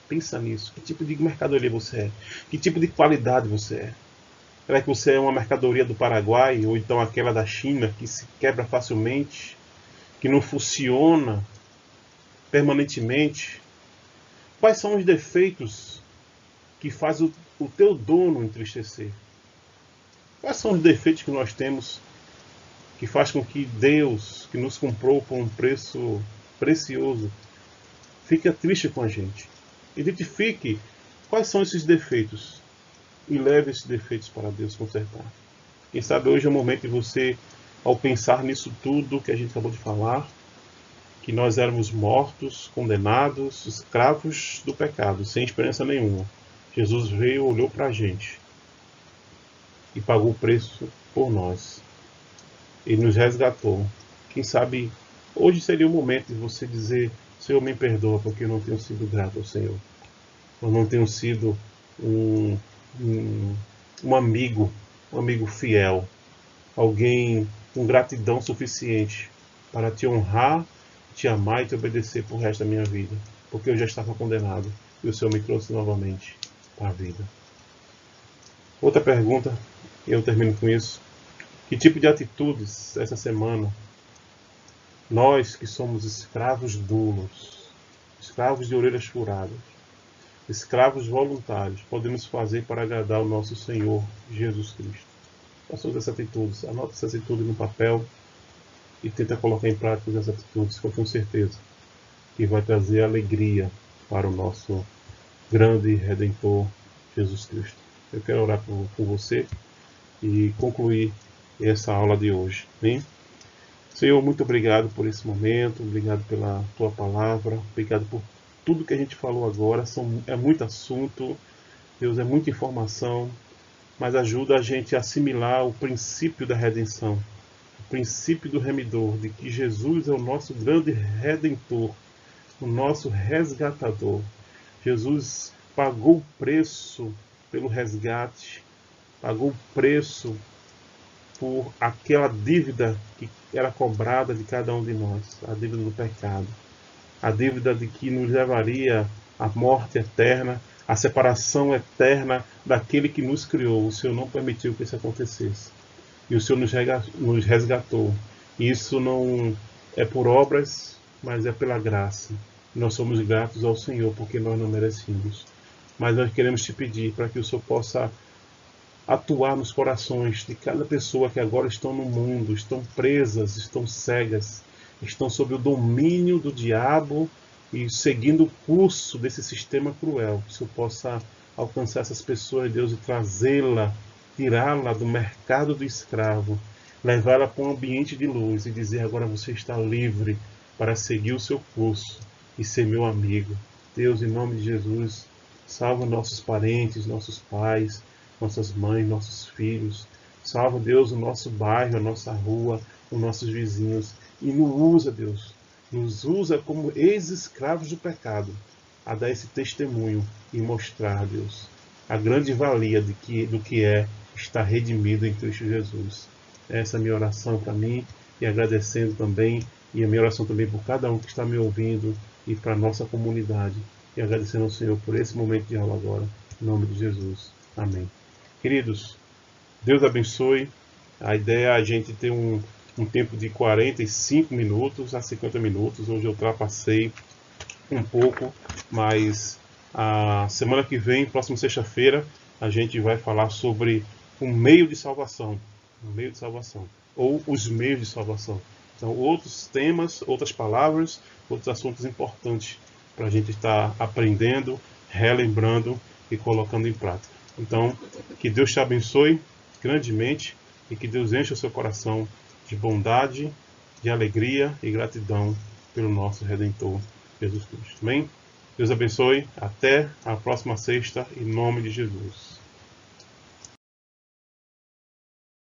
Pensa nisso. Que tipo de mercadoria você é? Que tipo de qualidade você é? Será que você é uma mercadoria do Paraguai ou então aquela da China que se quebra facilmente, que não funciona permanentemente? Quais são os defeitos que faz o teu dono entristecer? Quais são os defeitos que nós temos que faz com que Deus, que nos comprou por um preço precioso, fique triste com a gente? Identifique quais são esses defeitos e leve esses defeitos para Deus consertar. Quem sabe hoje é o momento de você, ao pensar nisso tudo que a gente acabou de falar, que nós éramos mortos, condenados, escravos do pecado, sem esperança nenhuma. Jesus veio, olhou para a gente e pagou o preço por nós. Ele nos resgatou. Quem sabe hoje seria o momento de você dizer: Senhor, me perdoa porque eu não tenho sido grato ao Senhor. Eu não tenho sido um amigo fiel, alguém com gratidão suficiente para te honrar, te amar e te obedecer por resto da minha vida, porque eu já estava condenado e o Senhor me trouxe novamente para a vida. Outra pergunta, e eu termino com isso: que tipo de atitudes essa semana nós que somos escravos duros, escravos de orelhas furadas, escravos voluntários, podemos fazer para agradar o nosso Senhor Jesus Cristo? Quais são essas atitudes? Anota essas atitudes no papel e tenta colocar em prática essas atitudes, que eu tenho certeza que vai trazer alegria para o nosso grande Redentor Jesus Cristo. Eu quero orar por você e concluir essa aula de hoje. Bem? Senhor, muito obrigado por esse momento, obrigado pela tua palavra, obrigado por tudo que a gente falou agora. É muito assunto, Deus, é muita informação, mas ajuda a gente a assimilar o princípio da redenção, o princípio do remidor, de que Jesus é o nosso grande redentor, o nosso resgatador. Jesus pagou o preço pelo resgate, pagou o preço por aquela dívida que era cobrada de cada um de nós, a dívida do pecado, a dívida de que nos levaria à morte eterna, à separação eterna daquele que nos criou. O Senhor não permitiu que isso acontecesse. E o Senhor nos resgatou. E isso não é por obras, mas é pela graça. Nós somos gratos ao Senhor porque nós não merecemos. Mas nós queremos te pedir para que o Senhor possa atuar nos corações de cada pessoa que agora estão no mundo, estão presas, estão cegas, estão sob o domínio do diabo e seguindo o curso desse sistema cruel. Que o Senhor possa alcançar essas pessoas, Deus, e trazê-la, tirá-la do mercado do escravo, levá-la para um ambiente de luz e dizer: agora você está livre, para seguir o seu curso e ser meu amigo. Deus, em nome de Jesus, salva nossos parentes, nossos pais, nossas mães, nossos filhos. Salva, Deus, o nosso bairro, a nossa rua, os nossos vizinhos. E nos usa, Deus. Nos usa como ex-escravos do pecado, a dar esse testemunho e mostrar, Deus, a grande valia do que é estar redimido em Cristo Jesus. Essa é a minha oração para mim, e agradecendo também, e a minha oração também por cada um que está me ouvindo e para a nossa comunidade. E agradecendo ao Senhor por esse momento de aula agora, em nome de Jesus. Amém. Queridos, Deus abençoe. A ideia é a gente ter um tempo de 45 minutos a 50 minutos. Hoje eu ultrapassei um pouco, mas a semana que vem, próxima sexta-feira, a gente vai falar sobre um meio de salvação. Um meio de salvação. Ou os meios de salvação. Então, outros temas, outras palavras, outros assuntos importantes para a gente estar aprendendo, relembrando e colocando em prática. Então, que Deus te abençoe grandemente e que Deus encha o seu coração de bondade, de alegria e gratidão pelo nosso Redentor, Jesus Cristo. Amém? Deus abençoe. Até a próxima sexta, em nome de Jesus.